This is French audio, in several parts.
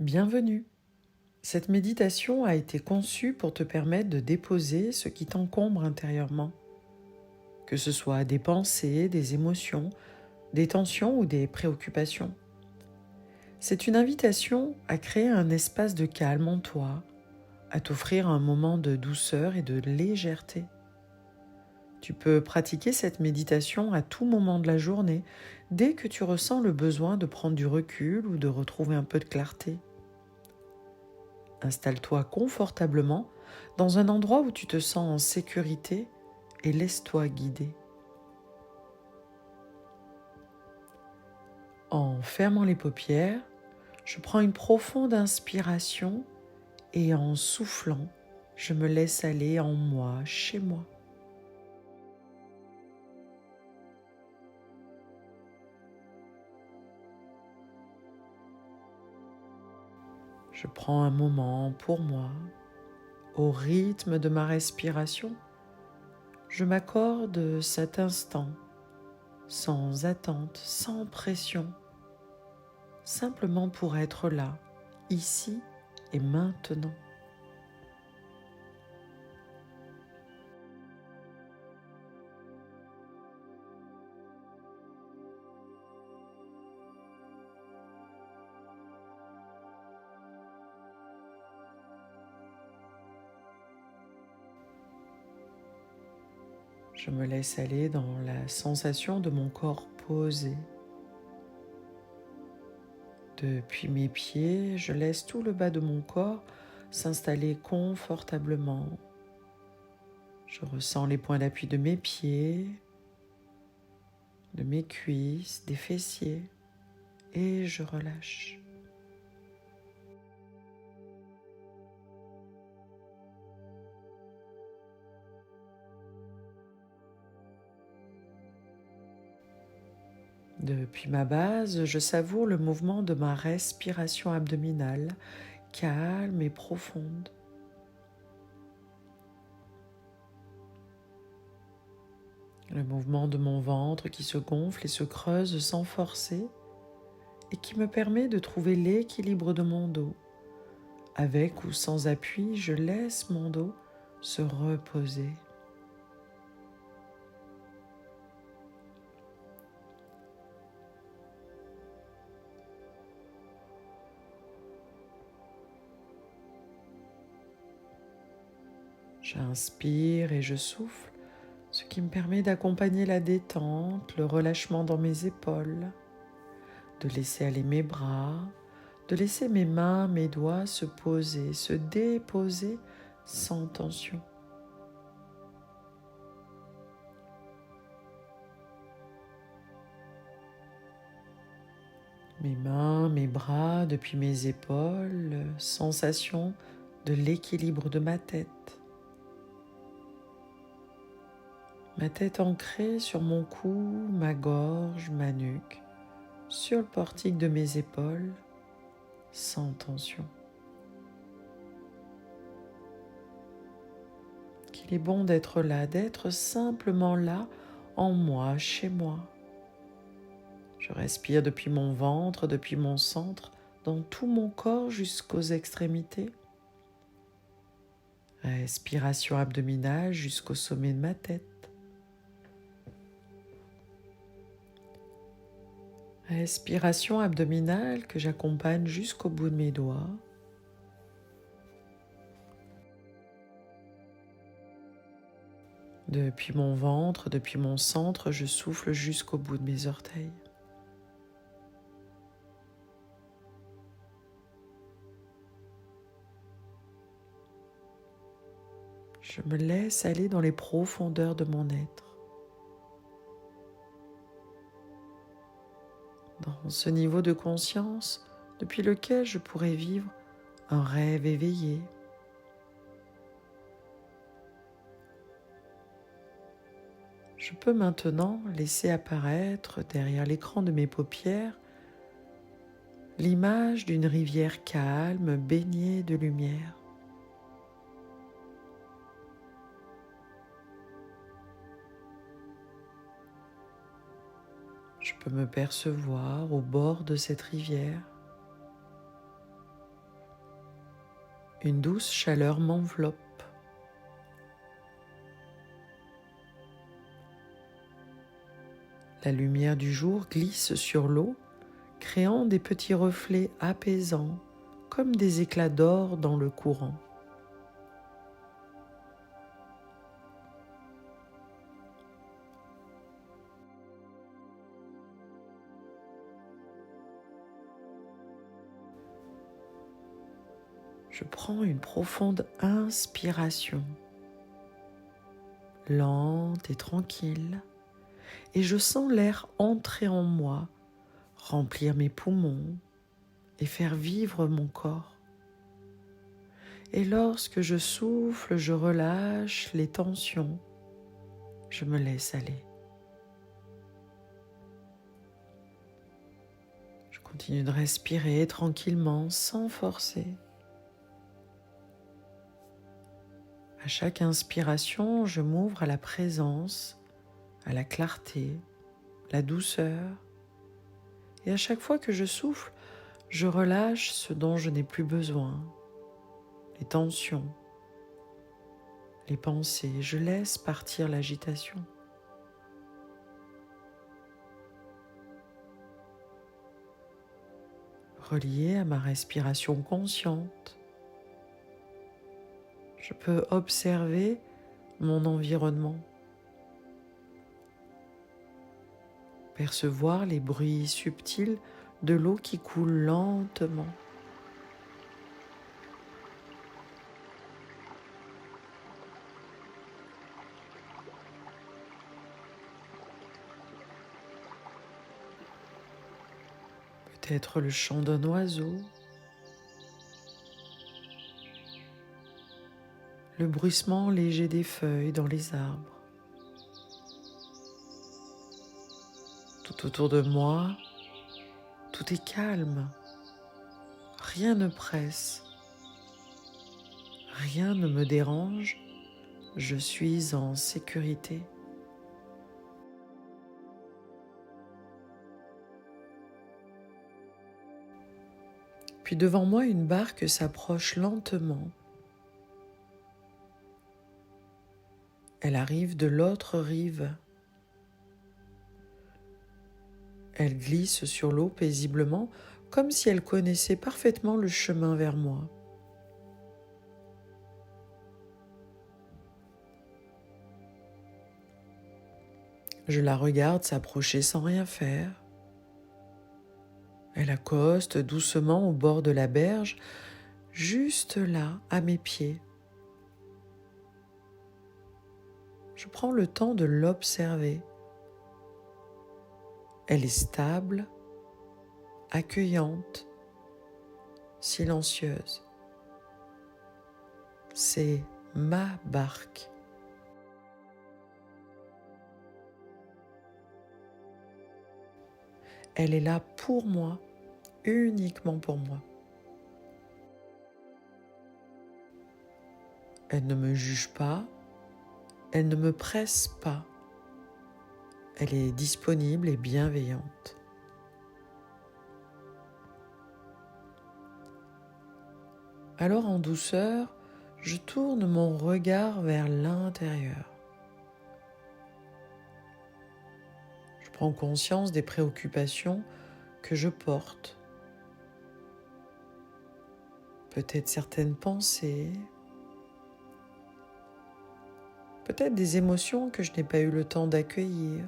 Bienvenue. Cette méditation a été conçue pour te permettre de déposer ce qui t'encombre intérieurement, que ce soit des pensées, des émotions, des tensions ou des préoccupations. C'est une invitation à créer un espace de calme en toi, à t'offrir un moment de douceur et de légèreté. Tu peux pratiquer cette méditation à tout moment de la journée, dès que tu ressens le besoin de prendre du recul ou de retrouver un peu de clarté. Installe-toi confortablement dans un endroit où tu te sens en sécurité et laisse-toi guider. En fermant les paupières, je prends une profonde inspiration et en soufflant, je me laisse aller en moi, chez moi. Je prends un moment pour moi, au rythme de ma respiration. Je m'accorde cet instant, sans attente, sans pression, simplement pour être là, ici et maintenant. Je me laisse aller dans la sensation de mon corps posé. Depuis mes pieds, je laisse tout le bas de mon corps s'installer confortablement. Je ressens les points d'appui de mes pieds, de mes cuisses, des fessiers, et je relâche. Depuis ma base, je savoure le mouvement de ma respiration abdominale, calme et profonde. Le mouvement de mon ventre qui se gonfle et se creuse sans forcer et qui me permet de trouver l'équilibre de mon dos. Avec ou sans appui, je laisse mon dos se reposer. J'inspire et je souffle, ce qui me permet d'accompagner la détente, le relâchement dans mes épaules, de laisser aller mes bras, de laisser mes mains, mes doigts se poser, se déposer sans tension. Mes mains, mes bras, depuis mes épaules, sensation de l'équilibre de ma tête. Ma tête ancrée sur mon cou, ma gorge, ma nuque, sur le portique de mes épaules, sans tension. Qu'il est bon d'être là, d'être simplement là, en moi, chez moi. Je respire depuis mon ventre, depuis mon centre, dans tout mon corps jusqu'aux extrémités. Respiration abdominale jusqu'au sommet de ma tête. Respiration abdominale que j'accompagne jusqu'au bout de mes doigts. Depuis mon ventre, depuis mon centre, je souffle jusqu'au bout de mes orteils. Je me laisse aller dans les profondeurs de mon être. Dans ce niveau de conscience depuis lequel je pourrais vivre un rêve éveillé. Je peux maintenant laisser apparaître derrière l'écran de mes paupières l'image d'une rivière calme baignée de lumière. Je peux me percevoir au bord de cette rivière, Une douce chaleur m'enveloppe. La lumière du jour glisse sur l'eau, créant des petits reflets apaisants, comme des éclats d'or dans le courant. Je prends une profonde inspiration, lente et tranquille, et je sens l'air entrer en moi, remplir mes poumons et faire vivre mon corps. Et lorsque je souffle, je relâche les tensions, je me laisse aller. Je continue de respirer tranquillement, sans forcer. À chaque inspiration, je m'ouvre à la présence, à la clarté, la douceur. Et à chaque fois que je souffle, je relâche ce dont je n'ai plus besoin, les tensions, les pensées. Je laisse partir l'agitation. Relié à ma respiration consciente, je peux observer mon environnement, percevoir les bruits subtils de l'eau qui coule lentement. Peut-être le chant d'un oiseau, le bruissement léger des feuilles dans les arbres. Tout autour de moi, tout est calme, rien ne presse, rien ne me dérange, je suis en sécurité. Puis devant moi, une barque s'approche lentement. Elle arrive de l'autre rive. Elle glisse sur l'eau paisiblement, comme si elle connaissait parfaitement le chemin vers moi. Je la regarde s'approcher sans rien faire. Elle accoste doucement au bord de la berge, juste là, à mes pieds. Je prends le temps de l'observer. Elle est stable, accueillante, silencieuse. C'est ma barque. Elle est là pour moi, uniquement pour moi. Elle ne me juge pas, elle ne me presse pas. Elle est disponible et bienveillante. Alors en douceur, je tourne mon regard vers l'intérieur. Je prends conscience des préoccupations que je porte. Peut-être certaines pensées, peut-être des émotions que je n'ai pas eu le temps d'accueillir,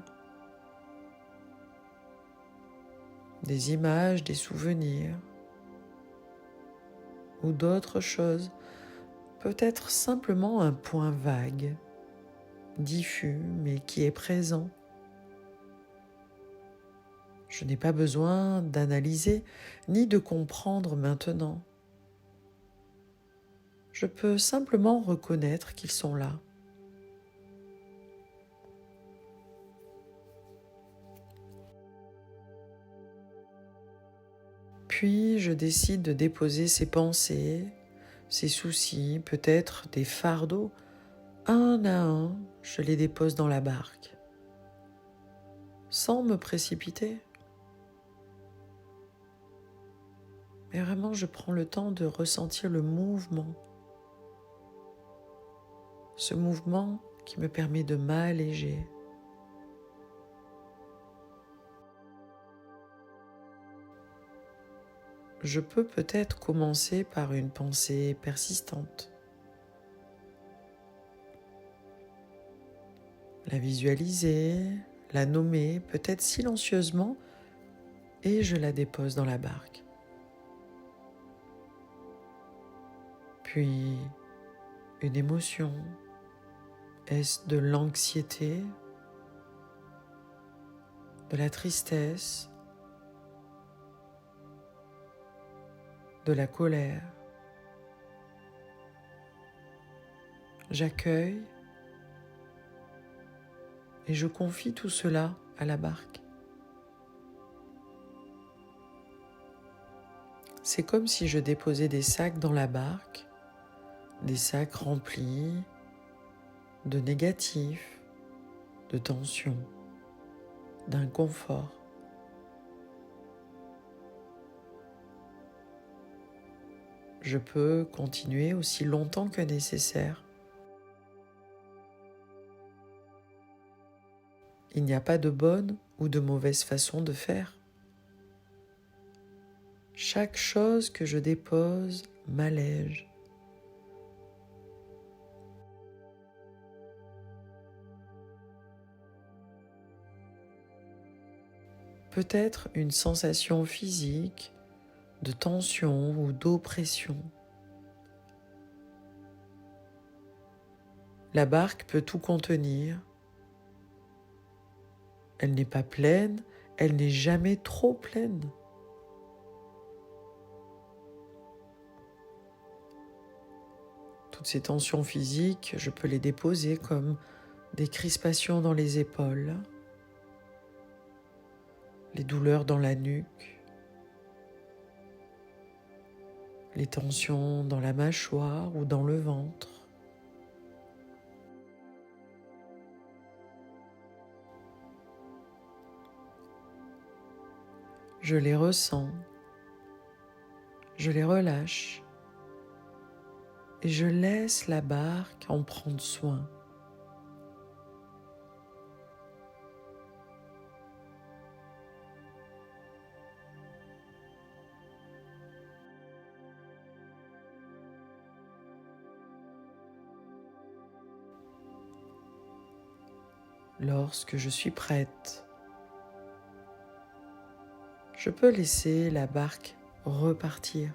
des images, des souvenirs, ou d'autres choses, peut-être simplement un point vague, diffus, mais qui est présent. Je n'ai pas besoin d'analyser ni de comprendre maintenant. Je peux simplement reconnaître qu'ils sont là. Puis je décide de déposer ces pensées, ces soucis, peut-être des fardeaux. Un à un, je les dépose dans la barque, sans me précipiter. Mais vraiment, je prends le temps de ressentir le mouvement. Ce mouvement qui me permet de m'alléger. Je peux peut-être commencer par une pensée persistante. La visualiser, la nommer, peut-être silencieusement, et je la dépose dans la barque. Puis, une émotion. Est-ce de l'anxiété, de la tristesse, de la colère? J'accueille et je confie tout cela à la barque. C'est comme si je déposais des sacs dans la barque, des sacs remplis de négatifs, de tensions, d'inconfort. Je peux continuer aussi longtemps que nécessaire. Il n'y a pas de bonne ou de mauvaise façon de faire. Chaque chose que je dépose m'allège. Peut-être une sensation physique de tension ou d'oppression. La barque peut tout contenir. Elle n'est pas pleine, elle n'est jamais trop pleine. Toutes ces tensions physiques, je peux les déposer comme des crispations dans les épaules, les douleurs dans la nuque, les tensions dans la mâchoire ou dans le ventre. Je les ressens, je les relâche et je laisse la barque en prendre soin. Lorsque je suis prête, je peux laisser la barque repartir.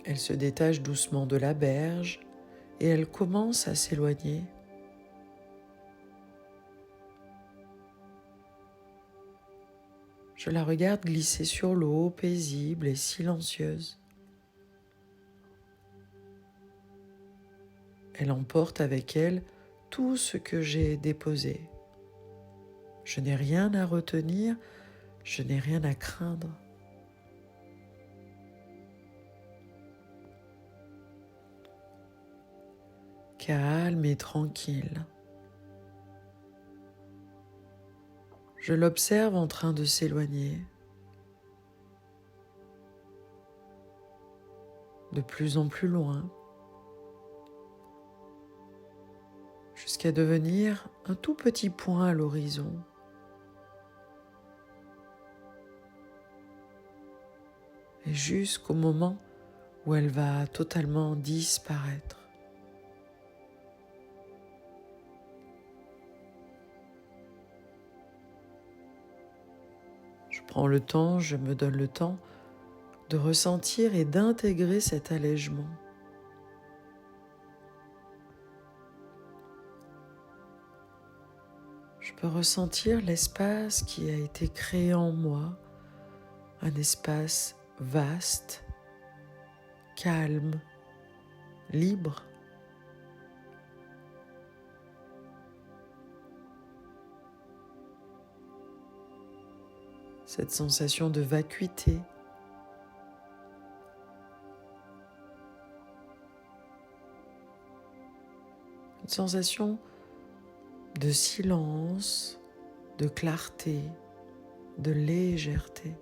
Elle se détache doucement de la berge et elle commence à s'éloigner. Je la regarde glisser sur l'eau, paisible et silencieuse. Elle emporte avec elle tout ce que j'ai déposé. Je n'ai rien à retenir, je n'ai rien à craindre. Calme et tranquille. Je l'observe en train de s'éloigner, de plus en plus loin, jusqu'à devenir un tout petit point à l'horizon. Et jusqu'au moment où elle va totalement disparaître. Je prends le temps, je me donne le temps de ressentir et d'intégrer cet allègement. Je peux ressentir l'espace qui a été créé en moi, un espace vaste, calme, libre. Cette sensation de vacuité, une sensation de silence de clarté, de légèreté.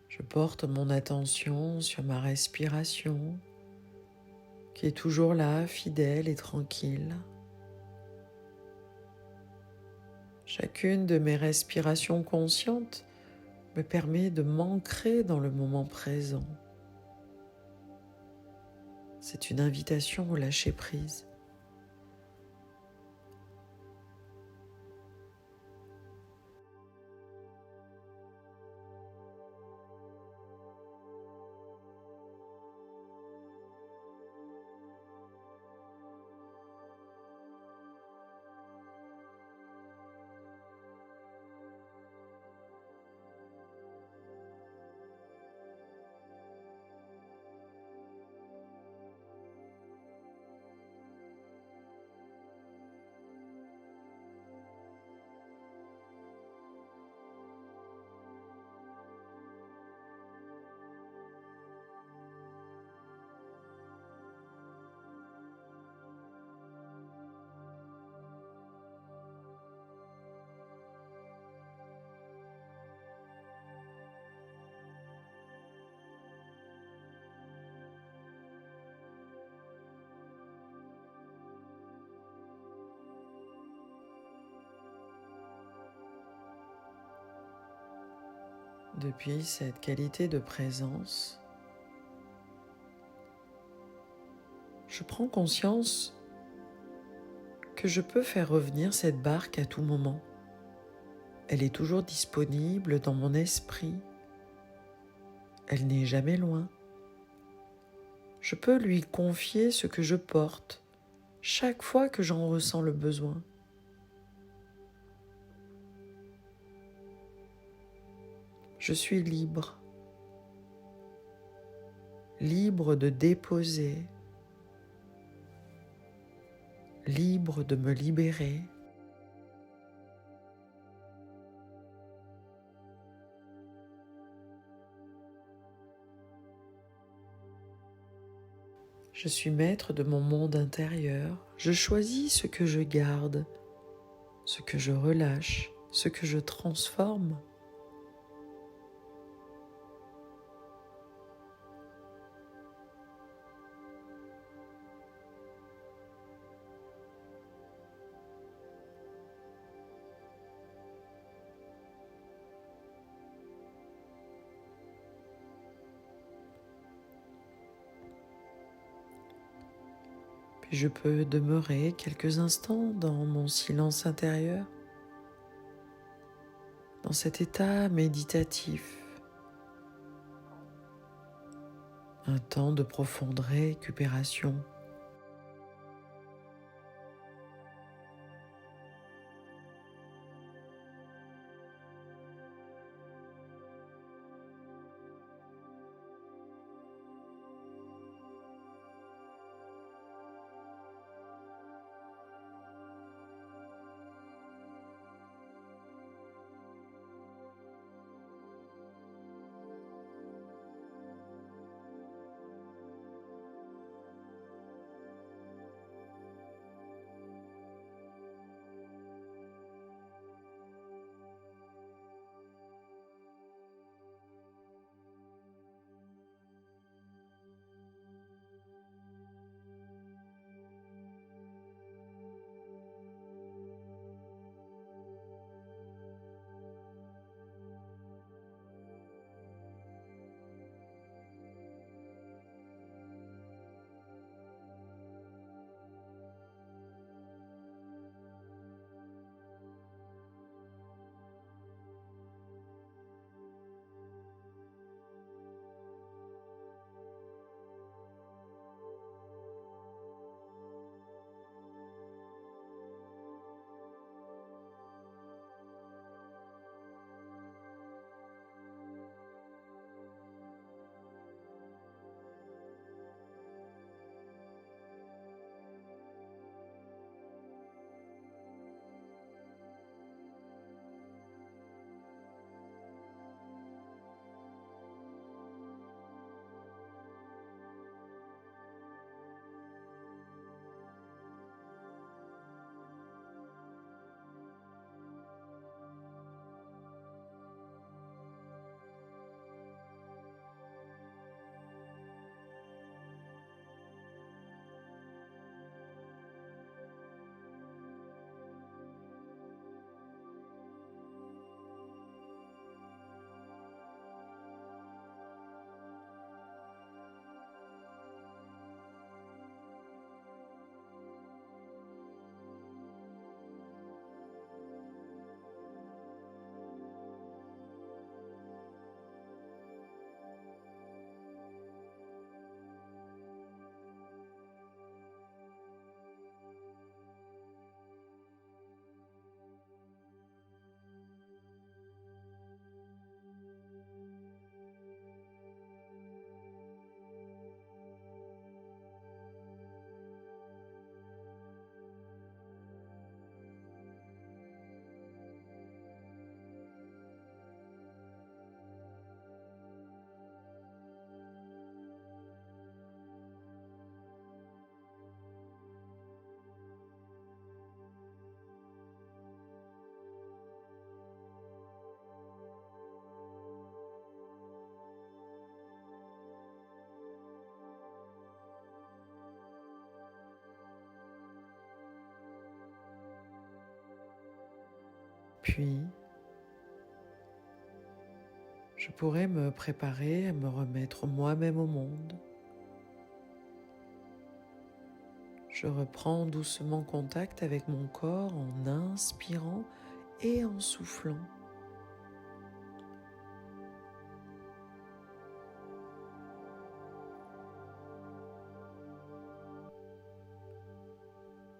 Je porte mon attention sur ma respiration, qui est toujours là, fidèle et tranquille. Chacune de mes respirations conscientes me permet de m'ancrer dans le moment présent. C'est une invitation au lâcher-prise. Depuis cette qualité de présence, je prends conscience que je peux faire revenir cette barque à tout moment. Elle est toujours disponible dans mon esprit. Elle n'est jamais loin. Je peux lui confier ce que je porte chaque fois que j'en ressens le besoin. Je suis libre, libre de déposer, libre de me libérer. Je suis maître de mon monde intérieur. Je choisis ce que je garde, ce que je relâche, ce que je transforme. Puis je peux demeurer quelques instants dans mon silence intérieur, dans cet état méditatif, un temps de profonde récupération. Puis, je pourrais me préparer à me remettre moi-même au monde. Je reprends doucement contact avec mon corps en inspirant et en soufflant.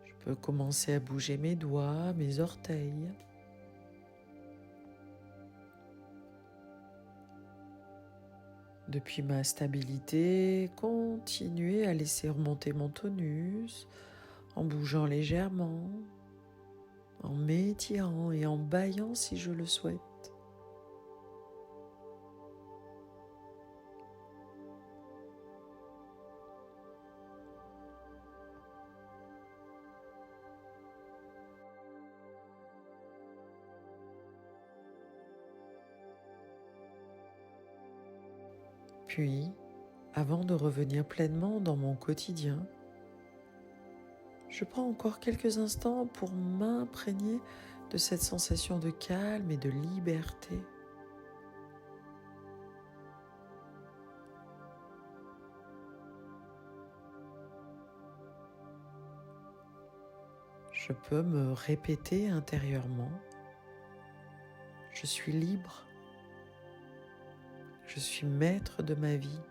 Je peux commencer à bouger mes doigts, mes orteils. Depuis ma stabilité, continuer à laisser remonter mon tonus en bougeant légèrement, en m'étirant et en bâillant si je le souhaite. Puis, avant de revenir pleinement dans mon quotidien, je prends encore quelques instants pour m'imprégner de cette sensation de calme et de liberté. Je peux me répéter intérieurement: je suis libre, je suis maître de ma vie,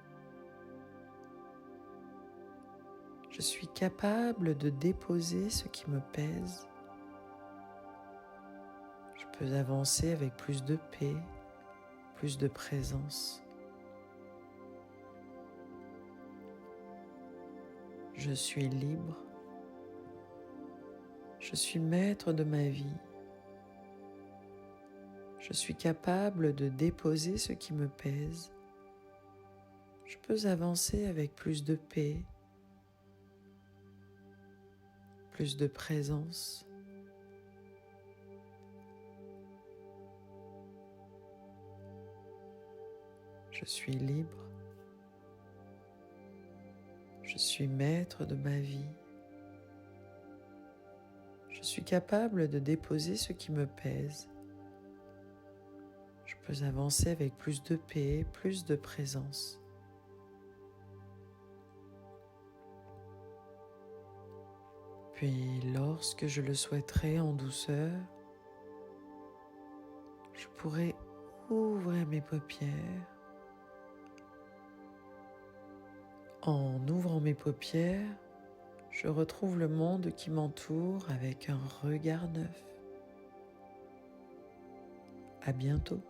je suis capable de déposer ce qui me pèse, je peux avancer avec plus de paix, plus de présence. Je suis libre, je suis maître de ma vie. Je suis capable de déposer ce qui me pèse. Je peux avancer avec plus de paix, plus de présence. Je suis libre. Je suis maître de ma vie. Je suis capable de déposer ce qui me pèse. Je peux avancer avec plus de paix, plus de présence. Puis, lorsque je le souhaiterai en douceur, je pourrai ouvrir mes paupières. En ouvrant mes paupières, je retrouve le monde qui m'entoure avec un regard neuf. À bientôt.